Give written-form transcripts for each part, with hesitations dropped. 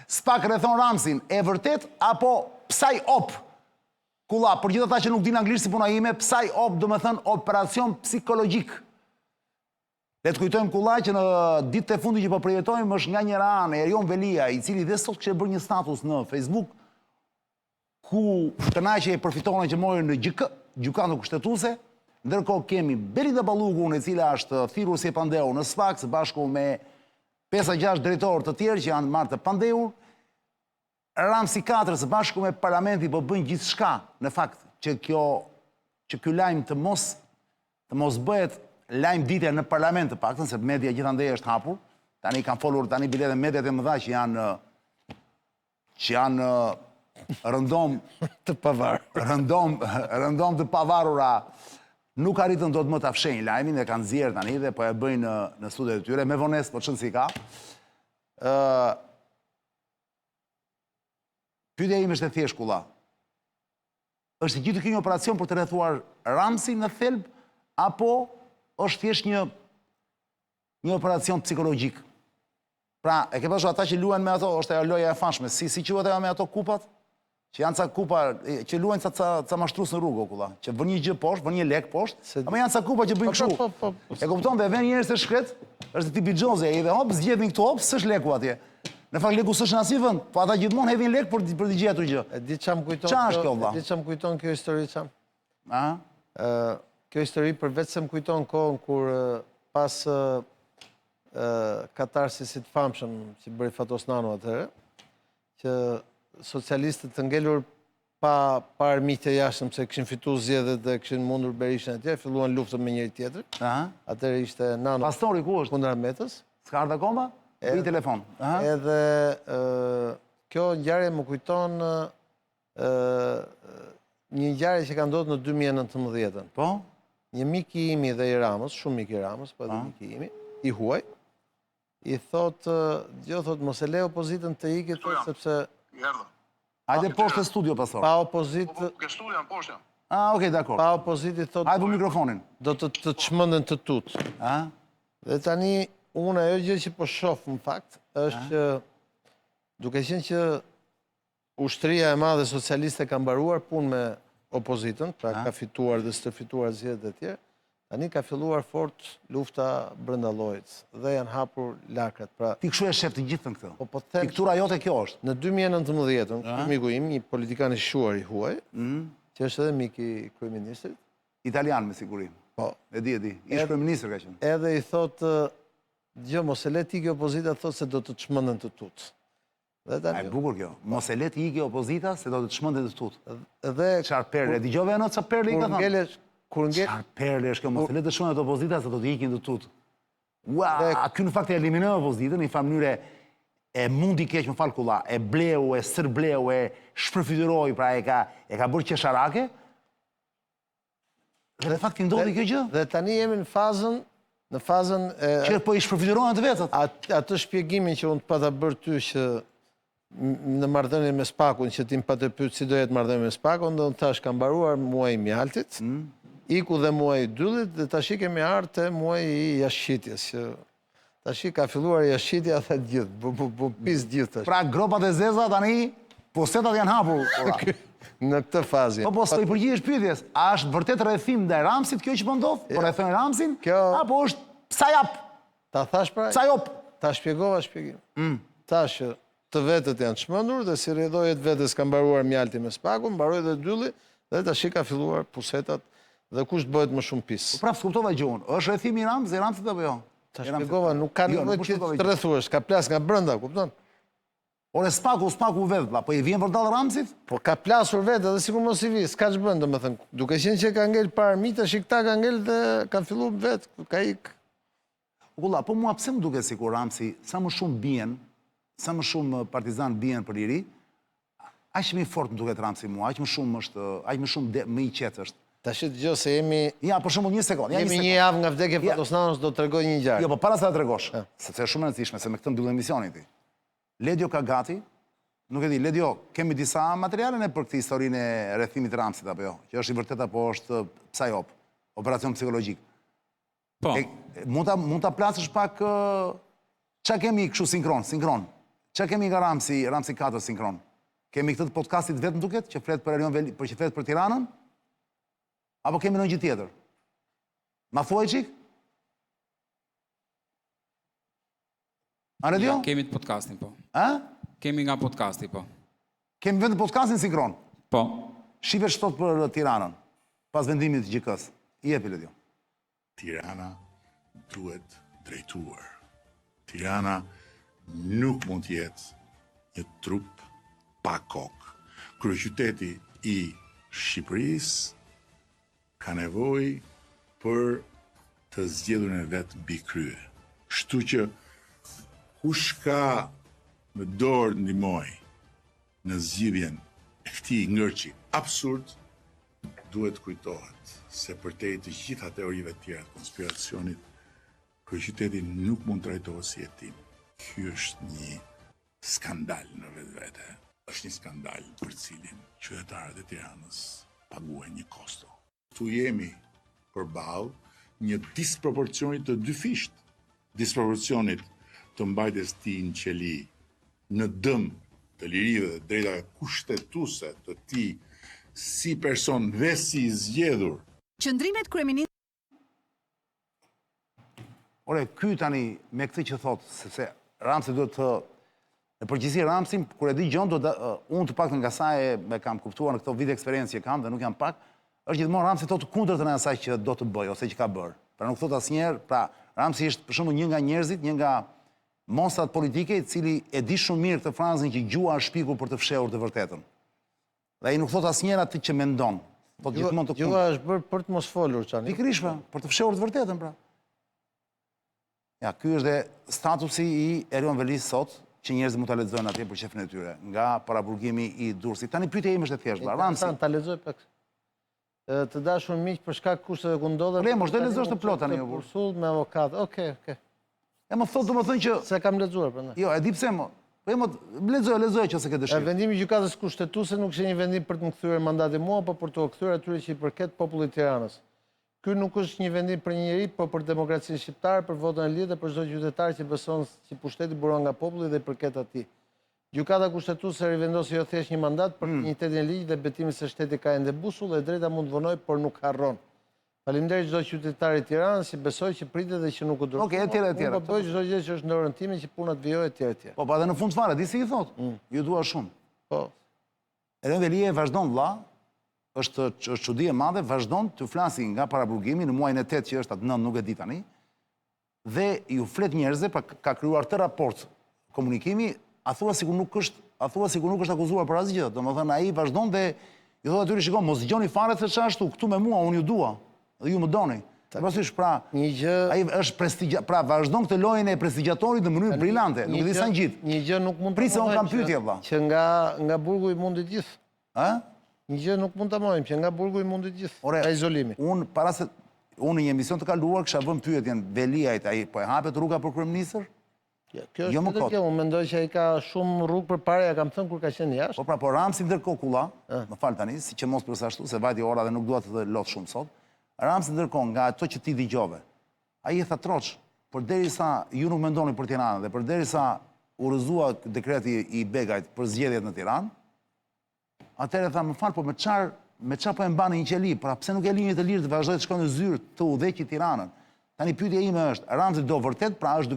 Spak rrethon Ramsin, e vërtet apo psaj op? Kulla, për gjithë ata që nuk din anglisht si puna ime, psaj op do me thënë operacion psikologjik. Le të kujtojmë kulla që në ditët e fundit që po përjetojmë është nga njëra anë Erion Velia, i cili dhe sot kishte bërë një status në Facebook ku kënaqje e përfitone që mori në GK, gjykatën kushtetuese. Ndërkohë kemi Belinda Ballugun, e cila është thirrur si pandeu në Spak së bashku me 5-6 drejtorë të tjerë që janë marrë të pandehur. Ramsi 4 së bashku me parlamenti po bëjnë gjithçka në fakt që ky lajm të mos bëhet lajm dite në parlament të paktën, se media gjithandej është hapur. Tani kanë folur tani bile edhe mediat e mëdha që janë rëndom të pavarura. Nuk arritën do të më të afshenjë lajmin dhe kanë zjerë tani dhe po e bëjnë në studiot e tyre, me vonesë po çon si ka. Pyetja ime është e thjeshtë kulla. Është gjithë ky një operacion për të rrethuar Ramsin në thelb apo është thjesht një operacion psikologjik? Pra, e ke pasur ata që luajnë me ato, është ajo loja e famshme, si quhet ajo me ato kupat? Që janë ca kupa që luajnë ca mashtrus në rrugë, kulla, që vën një gjë poshtë, vën një lek poshtë, ama janë ca kupa që bëjnë kështu. E kupton dhe vjen njerëz të shkret, është tipi Xhoze, i dhe hop zgjedhin këtu hop, s'është leku atje. Në fakt leku s'është në asnjë vend, po ata gjithmonë hedhin lek për të gjetur gjë. E di çam kujton. Ç'është kjo valla? E di çam kujton kjo histori çam. A? Kjo histori përveç se më kujton kohën kur pas katarsisit famshëm që bëri Fatos Nano atëherë, që socialistët të ngelur pa armiqte jashtëm se kishin fituar zgjedhjet dhe kishin mundur Berishën e tjerë, filluan luftën me njëri tjetrin. Atëherë ishte Nano. Pastori ku është? Kundër Ahmetës. S'ka ardhur akoma? Bi telefon. Edhe kjo ngjarje më kujton një ngjarje që ka ndodhur në 2019. Po? Një mik i imi dhe i Ramës, shumë mik i Ramës, po edhe mik i imi, i huaj, i thot mos e le opozitën të ikit sepse Hajde poshtë e studio, pastor. pa opozit... Ke studio në poshtë. Okej, dakor. Pa opozit i thot... Hajde për mikrofonin. Do të çmenden të tut. Dhe tani, unë ajo gjë që po shoh në fakt, është që duke qenë që ushtria e madhe socialiste ka mbaruar punë me opozitën, pra ka fituar dhe stërfituar zgjedhjet e tjera, tani ka filluar fort lufta brenda llojit dhe janë hapur lakrat. Pra, Ti kshu e shef të gjithën këtë. po them, Piktura jote kjo është. në 2019, ky miku im, një politikan i shuar i huaj, që është edhe mik i kryeministrit, Italian me siguri. po, E di. Ish kryeministër ka qenë. edhe i thot, gjë, mos e le ti kjo opozita, thot se do të çmenden të tut. Dhe A tani, e bukur kjo. Mos e le të ikë opozita se do të çmenden të tut. dhe Çfarë perle? Dëgjove anë çfarë perle i ka thënë? Çfarë perle është kjo? Mos e le të shmonë të opozita se do të ikin të tut. Ua, ky në fakt e eliminoi opozitën në një mënyrë e mundi keq, më fal kulla, e bleu, e stërbleu, e shpërfytyroi, pra e ka bërë qesharake. Dhe në fakt i ndodhi kjo gjë. Dhe tani jemi në fazën Që po i shpërfytyrojnë të vetët. atë shpjegimin që unë të pata bërë ty që në marrëdhënie me Spakun, që ti më patë pyet si do jetë marrëdhënia me Spakun, do të thash ka mbaruar muaji i mjaltit, iku dhe muaji i dyllit dhe tash kemi ardhur te muaji i jashtëqitjes, që tash ka filluar jashtëqitja tha gjithë, bu pis gjithë tash. Pra gropat e zeza tani, posetat janë hapur. Në këtë fazë. Po s'po i përgjigjesh pyetjes, a është vërtet rrethim ndaj Ramsit kjo që po ndodh? Po rrethojnë Ramsin? Apo është psajap? Ta thash pra? Psajop? Ta shpjegova shpjegim. Tash të vetët janë çmendur dhe si rrjedhojet vetes ka mbaruar mjalti me Spakun, mbaroi dhe dylli dhe tash ka filluar pusetat dhe kush bëhet më shumë pis. Po prap s'kuptova gjën. Është rrethimi i Ramsit apo jo? Ta shpjegova, nuk ka nevojë që të rrethuesh, ka plas nga brenda, kupton? Ore Spaku vetë, po i vjen vërdall Ramsit? Po ka plasur vetë dhe sikur mos i vi, s'ka ç'bën, domethënë, duke qenë që ka ngel para armiqtë, tash këta ka ngel dhe kanë filluar vetë, ka ik. Kulla, po mua pse më duket sikur Ramsi sa më shumë bien, sa më shumë partizan bien për liri, aq më i fortë më duket Ramsi mua, aq më shumë më i qetë është. Tash dëgjoj se jemi... Ja, për shembull, një sekond. Jemi një javë nga vdekja e Fatos Nanos, do të tregoj një ngjarje. Jo, po para se ta tregosh, sepse është shumë e rëndësishme, se me këtë mbyll emisionin ti. Ledio ka gati, nuk e di, Ledio, kemi disa materiale ne për këtë historinë e rrethimit Ramsit apo jo, që është i vërtet apo është psajop, operacion psikologjik. Po. Mund ta plasësh pak çka kemi kështu sinkron. Çka kemi nga Ramsi 4 sinkron? Kemi këtë podcastit vetëm duket që flet për Erion Veli, që flet për Tiranën? Apo kemi ndonjë gjë tjetër? Ma thuaj çik? A ne dio? Kemi të podcastin, po. A? Kemi nga podcasti, po. Kemi vetëm podcastin sinkron. Po. Shive shtot për Tiranën, pas vendimit të gjykës. I jepi Ledio. Tirana duhet drejtuar. Tirana nuk mund të jetë një trup pa kokë. Kryeqyteti i Shqipërisë ka nevojë për të zgjedhurën e vet mbi krye. Kështu që kush ka në dorë ndihmoj në zgjidhjen e këtij ngërçi absurd, duhet kujtohet se përtej të gjitha teorive tjera të konspiracionit, kryeqyteti nuk mund trajtohet si jetim. Ky është një skandal në vetvete. Është një skandal për cilin qytetarët e Tiranës paguajnë një kosto. Tu jemi përballë një disproporcioni të dyfisht. Disproporcionit të mbajtjes tij në qeli në dëm të lirive dhe drejtave kushtetuese të tij si person dhe si zgjedhur. Qëndrimet kryeministit. Ore, ky tani me këtë që thot, sepse Ramsi duhet të në përgjithësi Ramsin, kur e di gjon, unë të paktën nga sa e kam kuptuar në këto vite eksperiencë që kam dhe nuk jam pak, është gjithmonë Ramsi thotë kundërtën e asaj që do të bëj ose që ka bërë. Pra nuk thot asnjëherë, pra Ramsi është për shembull një nga njerëzit, një nga monstrat politike, i cili e di shumë mirë këtë frazën që gjua është shpikur për të fshehur të vërtetën. Dhe ai nuk thot asnjëherë atë që mendon. Thot gjithmonë të kundërt. Gjua është bërë për të mos folur çani. Pikërisht pra, për të fshehur të vërtetën pra. Ja, ky është dhe statusi i Erion Velis sot, që njerëzit mund ta lexojnë atje për shefin e tyre, nga paraburgimi i Durrësit. Tani pyetja ime është e thjeshtë, Ramsi. Ta lexoj pak. Të dashur miq, për shkak kushteve ku ndodhen. Po mos do lexosh të plot tani. Kursull me avokat. Okej. E më thot domethënë që Se kam lexuar prandaj. jo, e di pse më. Po më lexoj nëse ke dëshirë. Vendimi i gjykatës kushtetuese nuk është një vendim për të më kthyer mandatin mua, por për të kthyer atyre që i përket popullit të Tiranës. Ky nuk është një vendim për një njeri, por për demokracinë shqiptare, për votën e lirë dhe për çdo qytetar që beson se pushteti buron nga populli dhe i përket atij. Gjykata kushtetuese rivendosi jo thjesht një mandat për dinjitetin e ligjit dhe betimin se shteti ka ende busull dhe drejta mund vonoj, por nuk harron. Faleminderit çdo qytetar i Tiranës që besoi, që pritet dhe që nuk u dërgoi. Okej, etj. Po bëj çdo gjë që është në dorën time që puna të vijojë etj. Po pa edhe në fund fare, di si i thot. Ju dua shumë. Po. Erion Velia vazhdon vlla, është çudi e madhe, vazhdon të flasi nga paraburgimi në muajin e 8 që është atë 9 nuk e di tani. Dhe ju flet njerëzve, pra ka krijuar të raport komunikimi, a thua sikur nuk është akuzuar për asgjë. Domethënë ai vazhdon dhe ju thotë atyre shikoj, mos dëgjoni fare se ç'është ashtu, këtu me mua, unë ju dua. Dhe ju më doni. Pastaj pra, një gjë, ai është prestigjia, pra vazhdon këtë lojën e prestigjatorit në mënyrë brillante, nuk e di sa ngjit. Një gjë nuk mund të Prisë unë kam pyetje vlla. Që nga burgu i mundi gjithë. Ë? Një gjë nuk mund ta marrim që nga burgu i mundi gjithë. Ka izolimi. Unë në një emision të kaluar kisha vënë pyetjen Veliajt, ai po e hapet rruga për kryeministër? Kjo është vetë kjo, unë mendoj që ai ka shumë rrugë përpara, ja kam thënë kur ka qenë jashtë. Po pra, po Ramsi ndërkohë kulla, më fal tani, si që mos përsa ashtu, se vajti ora dhe nuk dua të lot shumë sot. Ramsi ndërkohë nga ato që ti dëgjove, ai e tha troç, përderisa ju nuk mendoni për Tiranën dhe përderisa u rrëzua dekreti i Begajt për zgjedhjet në Tiranë, atëherë tha, më fal, po me çfarë po e mbani një qeli, pra pse nuk e lini të lirë të vazhdoj të shkojnë në zyrë të udhëheqë Tiranën? Tani pyetja ime është, Ramsi do vërtet, pra është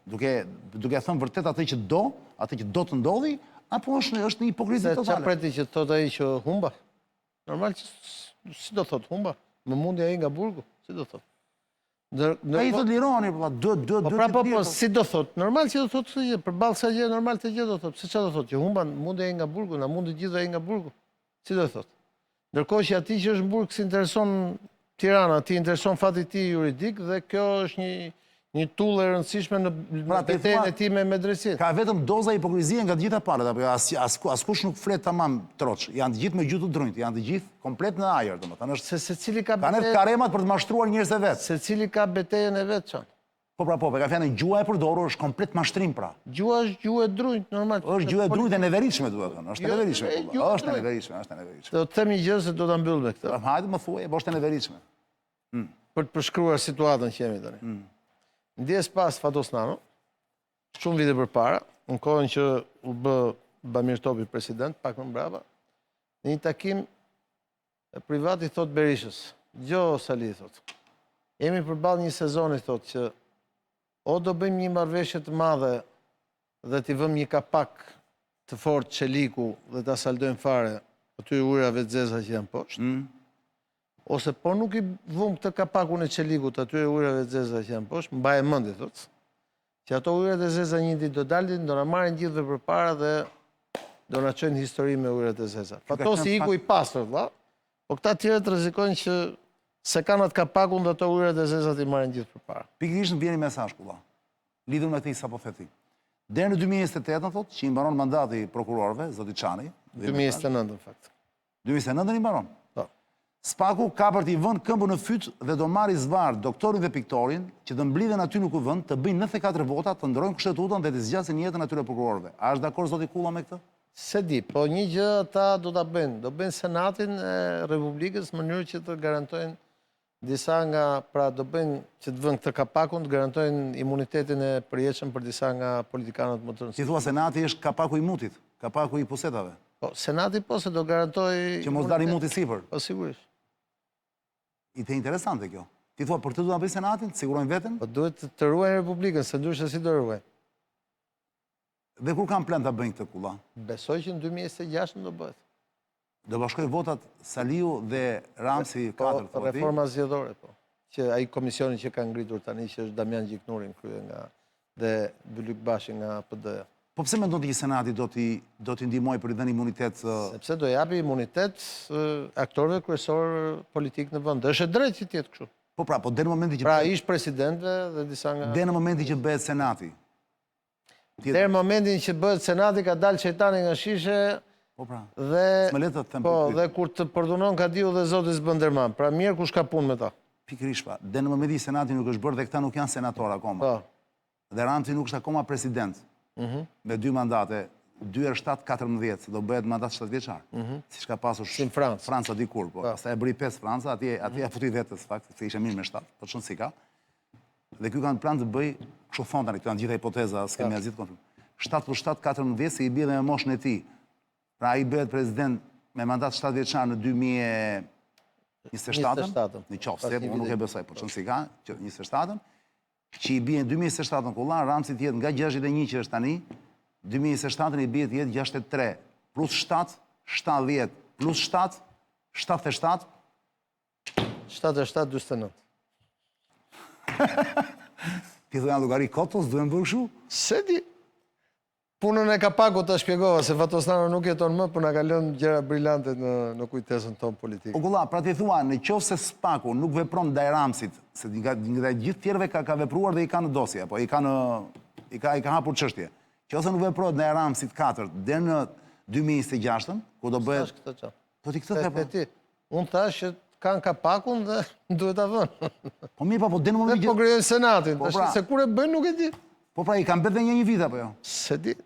duke thënë vërtet atë që do të ndodhi, apo është një hipokrizi totale? Çfarë preti që thotë ai që humba? Normal që si do thotë humba? Më mundi ai nga burgu, si do thotë? Ai thotë lironi, po si do thotë? Normal që do thotë këtë gjë, përballë kësaj gjë normal të gjë do thotë. Pse çfarë do thotë? Që humba mundi ai nga burgu, na mundi gjithë ai nga burgu. Si do thotë? Ndërkohë që atij që është në burg si intereson Tirana, ti intereson fati i tij juridik dhe kjo është një tullë e rëndësishme në betejën e tij me medresin. Ka vetëm doza hipokrizie nga të gjitha palët, apo askush nuk flet tamam troç. Janë të gjithë me gjuhë të drunjtë, janë të gjithë komplet në ajër, domethënë është secili ka kanë karemat për të mashtruar njerëz e vet. Secili ka betejën e vet çan. Po pra, ka fjalën gjua e përdorur është komplet mashtrim pra. Gjua është gjuhë e drunjtë, normal. Është gjuhë e drunjtë e neveritshme, duhet thënë. Është e neveritshme. Është e neveritshme. Do të them një gjë se do ta mbyll me këtë. Hajde më thuaj, është e neveritshme. për të përshkruar situatën që jemi tani. Ndjes pas Fatos Nano, shumë vite përpara, në kohën që u bë Bamir Topi president, pak më mbrapa, në një takim privat i thot Berishës, "Gjo Sali, thot, jemi përballë një sezoni, thot, që o do bëjmë një marrëveshje të madhe dhe t'i vëmë një kapak të fortë Çeliku dhe ta saldojmë fare aty ujrave të zeza që janë poshtë, ose po nuk i vëmë këtë kapakun e Çelikut aty ujrave të zeza që janë poshtë, mbaje mendje, thot, që ato ujrat e zeza një ditë do dalin, do na marrin gjithëve përpara dhe do na çojnë histori me ujrat e zeza. Fatosi iku i pastër, vëlla, po këta tjerët rrezikojnë që se kanë atë kapakun dhe ato ujrat e zeza i marrin gjithë përpara. Pikërisht në vjen një mesazh kulla. Lidhur me këtë sapo theti. Deri në 2028 thotë që i mbaron mandati i prokurorëve, zoti Çani, 2029 në fakt. 2029 i mbaron. Po. Spaku ka për t'i vënë këmbën në fyt dhe do marrë zvarr doktorin dhe piktorin që të mblidhen aty në kuvend, të bëjnë 94 vota, të ndrojnë kushtetutën dhe të zgjasin jetën atyre prokurorëve. A është dakord zoti Kulla me këtë? Se di, po një gjë ata do ta bëjnë. Do bëjnë Senatin e Republikës në mënyrë që të garantojnë disa nga, pra do bëjnë që të vënë këtë kapakun, të garantojnë imunitetin e përjetshëm për disa nga politikanët më të rëndësishëm. Si thua Senati është kapaku i mutit, kapaku i pusetave. Po, Senati po se do garantoj... Që mos dalë i muti sipër. Po, sigurisht. Ite interesante kjo. Ti thua për të duhet bëjnë Senatin, sigurojnë veten? Po duhet të ruajnë Republikën, se ndryshe si do ruajnë. Dhe kur kanë plan ta bëjnë këtë Kulla? Besoj që në 2026 do bëhet. Do bashkoj votat Saliu dhe Ramsi 4, Po, reforma zgjedhore, po. Që ai komisioni që ka ngritur tani, që është Damian Gjiknuri në krye nga dhe Bylyk Bashi nga PD. Po pse mendon ti që Senati do t'i ndihmojë për i dhënë imunitet? Sepse do japi imunitet aktorëve kryesor politik në vend. Është e drejtë që të jetë kështu. Po pra, po deri në momentin që Pra ish presidentëve dhe disa nga... deri në momentin që bëhet Senati. Deri në momentin që bëhet Senati ka dalë shejtani nga shishe. Po pra. Dhe S'më le të them po, për ty. dhe kur të përdunon ka diu dhe Zoti s'bënderman. Pra mirë kush ka punë me ta. Pikërisht pa. Deri në momentin që Senati nuk është bërë dhe këta nuk janë senator akoma. Po. Dhe Ramsi nuk është akoma president. Me 2 mandate, 2/7-14, do bëhet mandat 7 vjeçar. Siç ka pasur Si në Francë. Franca dikur, po. Pastaj e bëri 5 Franca, atje e futi vetës fakt, se ishte mirë me 7, po çon si ka. Dhe ky kanë plan të bëj kështu thon tani, këto janë gjitha hipoteza, s'kemi asgjë të konfirm. 7+7-14 se i bie dhe me moshën e tij. Pra ai bëhet president me mandat 7 vjeçar në 2027, në qoftë, unë nuk e besoj, po çon si ka, 27, që i bie në 2027 Kulla, Ramsi të jetë nga 61 që është tani, 2027 i bie të jetë 63, plus 7, 70, plus 7, 77. 77-49. Ti thua janë llogari kotos, duhen bërë kështu? Se di. Punën e kapakut të shpjegova, se Fatos Nano nuk jeton më, për na ka lënë gjëra brillante në kujtesën tonë politike. O Kulla, pra ti thua, në qoftë se Spaku nuk vepron ndaj Ramsit, se nga gjithë tjerëve ka vepruar dhe i ka në dosje, apo i ka hapur çështje. Qoftë nuk veprohet ndaj Ramsit 4 deri në 2026, ku do bëhet... Po ti këtë the ti. Unë thash që kanë kapakun dhe duhet ta vënë. Po mirë, po deri në momentin Po krijojnë Senatin, pra. se kur e bëjnë nuk e di. Po pra i kanë bërë një vit apo jo? Se di.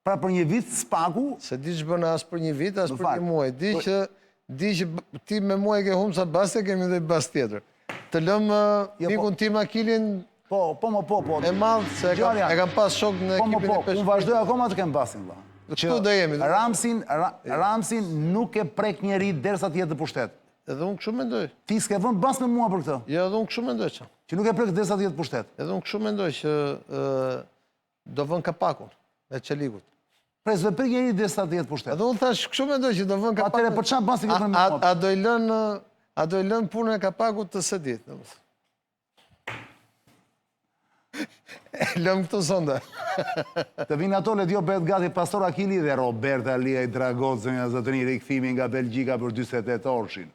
Pra për një vit Spaku... Se di që bënë as për një vit, as për një muaj. Di që ti me muaj ke humë sa baste, kemi dhe bas tjetër. Të lëmë mikun tim Akilin Po. e madhë, se e kam pas shok në ekipin e peshë. Unë vazhdoj akoma të kem pasin, vla. Këtu do jemi. Ramsin nuk e prek njeri derisa të jetë në pushtet. Edhe unë kështu mendoj. Ti s'ke vënë bas me mua për këtë? Jo, edhe unë kështu mendoj që. Që nuk e prek derisa të jetë në pushtet? Edhe unë kështu mendoj që do vën kapakun me Çelikut. Pra s've prek njeri derisa të jetë në pushtet? Edhe unë thash kështu mendoj që do vën kapakun. Atëre për çfarë bas të ke vënë me mua? A do i lën punën e kapakut të së ditë. Lëm këtu sonda. Të vinë ato le t'jo bëhet gati Pastor Akili dhe Robert Aliaj Dragoc, zënja zotëri, rikthimi nga Belgjika për 48 orshin.